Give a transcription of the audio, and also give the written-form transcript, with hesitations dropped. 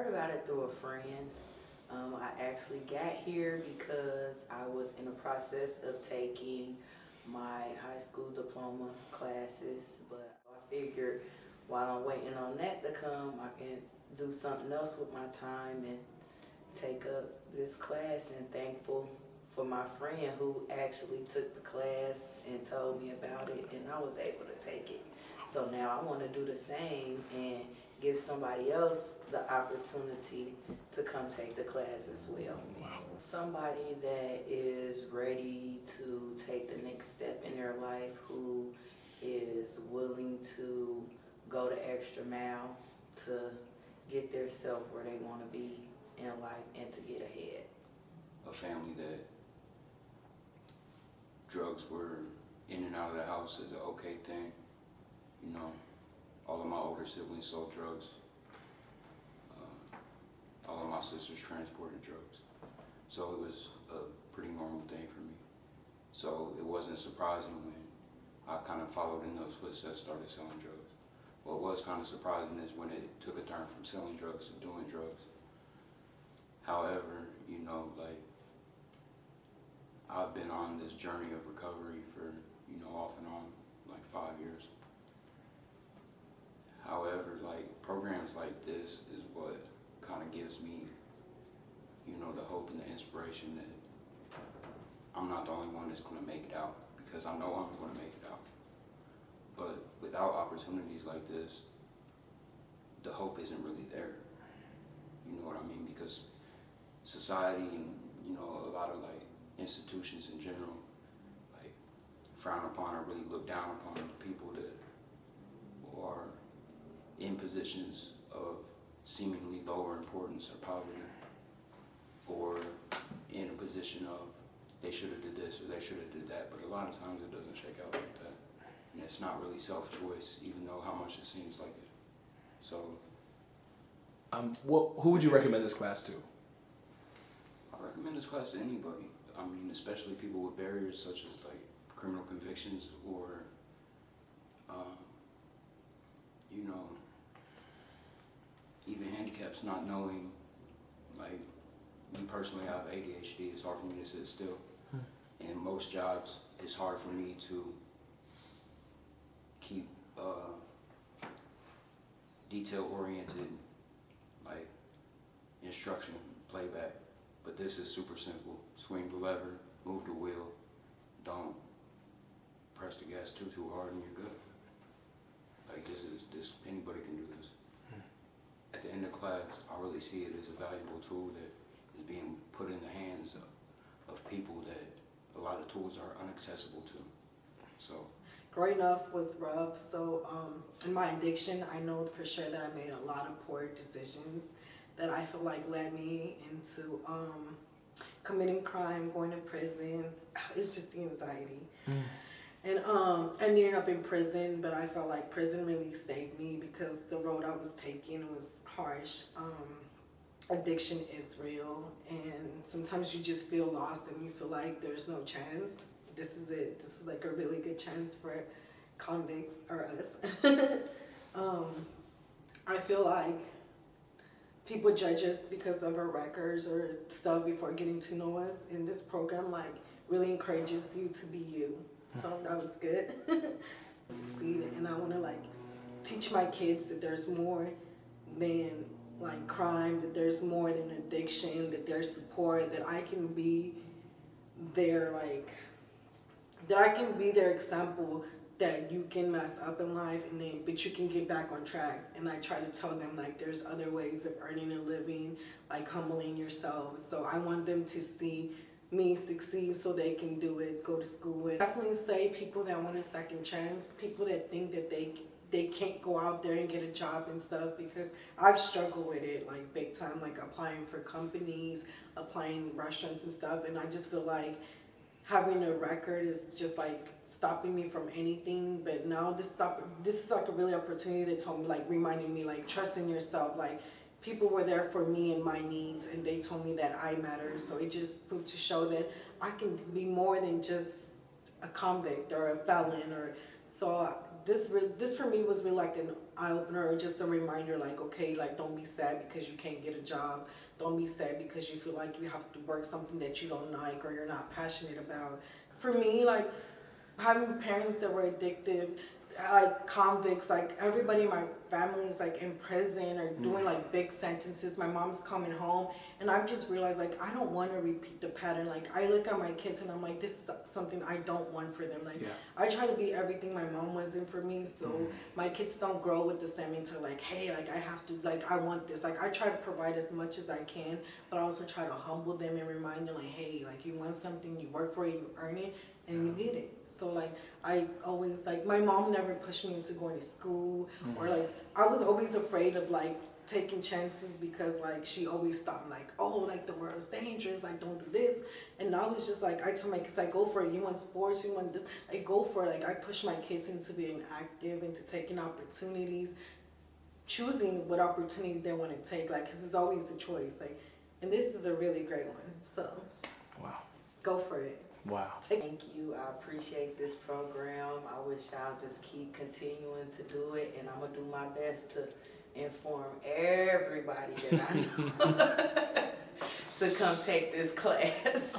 heard about it through a friend. I actually got here because I was in the process of taking my high school diploma classes, but I figured while I'm waiting on that to come, I can do something else with my time and take up this class, and thankful for my friend who actually took the class and told me about it, and I was able to take it. So now I want to do the same and give somebody else the opportunity to come take the class as well. Wow. Somebody that is ready to take the next step in their life, who is willing to go the extra mile to get their self where they want to be in life and to get ahead. A family that drugs were in and out of the house is an okay thing. You know, all of my older siblings sold drugs. All of my sisters transported drugs. So it was a pretty normal thing for me. So it wasn't surprising when I kind of followed in those footsteps, started selling drugs. What was kind of surprising is when it took a turn from selling drugs to doing drugs. However, you know, like, I've been on this journey of recovery for, you know, off and on, like 5 years. However, like, programs like this is what kind of gives me, you know, the hope and the inspiration that I'm not the only one that's going to make it out, because I know I'm going to make it out. But without opportunities like this, the hope isn't really there. You know what I mean? Because society and, you know, a lot of like institutions in general, like, frown upon or really look down upon the people that are in positions of seemingly lower importance or poverty, or in a position of they should have did this or they should have did that. But a lot of times it doesn't shake out like that, and it's not really self-choice, even though how much it seems like it. So who would you recommend this class to? I recommend this class to anybody. I mean, especially people with barriers such as like criminal convictions, or you know, even handicaps, not knowing. Like, me personally, I have ADHD. It's hard for me to sit still. In most jobs, it's hard for me to keep detail-oriented, like, instruction, playback. But this is super simple. Swing the lever, move the wheel, don't press the gas too hard, and you're good. Like, this anybody can do this. At the end of class, I really see it as a valuable tool that is being put in the hands of people that a lot of tools are inaccessible to. So, growing up was rough. So in my addiction, I know for sure that I made a lot of poor decisions that I feel like led me into committing crime, going to prison. It's just the anxiety. And ending up in prison, but I felt like prison really saved me because the road I was taking was harsh. Addiction is real, and sometimes you just feel lost and you feel like there's no chance. This is it. This is like a really good chance for convicts or us. I feel like people judge us because of our records or stuff before getting to know us, and this program like really encourages you to be you. So that was good. Succeed, and I want to like teach my kids that there's more than like crime, that there's more than addiction, that there's support, that I can be their like, that I can be their example, that you can mess up in life and then but you can get back on track. And I try to tell them like there's other ways of earning a living, like humbling yourself. So I want them to see me succeed so they can do it, go to school. And definitely say people that want a second chance, people that think that they can't go out there and get a job and stuff, because I've struggled with it like big time, like applying for companies, applying restaurants and stuff, and I just feel like having a record is just like stopping me from anything. But now this is like a really opportunity that told me, like reminding me, like trust in yourself, like people were there for me and my needs, and they told me that I matter. So it just proved to show that I can be more than just a convict or a felon. Or so this for me was really like an eye opener, or just a reminder, like, okay, like, don't be sad because you can't get a job. Don't be sad because you feel like you have to work something that you don't like or you're not passionate about. For me, like, having parents that were addictive, like convicts, like everybody in my family is like in prison or doing like big sentences. My mom's coming home, and I've just realized, like, I don't want to repeat the pattern. Like, I look at my kids and I'm like, this is something I don't want for them. Like, Yeah. I try to be everything my mom wasn't for me, so my kids don't grow with the same mentality, like, hey, like, I have to, like, I want this. Like, I try to provide as much as I can, but I also try to humble them and remind them, like, hey, like, you want something, you work for it, you earn it, and you get it. So, like, I always, like, my mom never pushed me into going to school, or, like, I was always afraid of, like, taking chances because, like, she always stopped me, like, oh, like, the world's dangerous, like, don't do this. And now it's just like, I tell my kids, like, go for it. You want sports, you want this, like, go for it. Like, I push my kids into being active, into taking opportunities, choosing what opportunity they want to take, like, because it's always a choice, like, and this is a really great one, so Wow. go for it. Wow. Thank you. I appreciate this program. I wish y'all just keep continuing to do it, and I'm gonna do my best to inform everybody that I know to come take this class.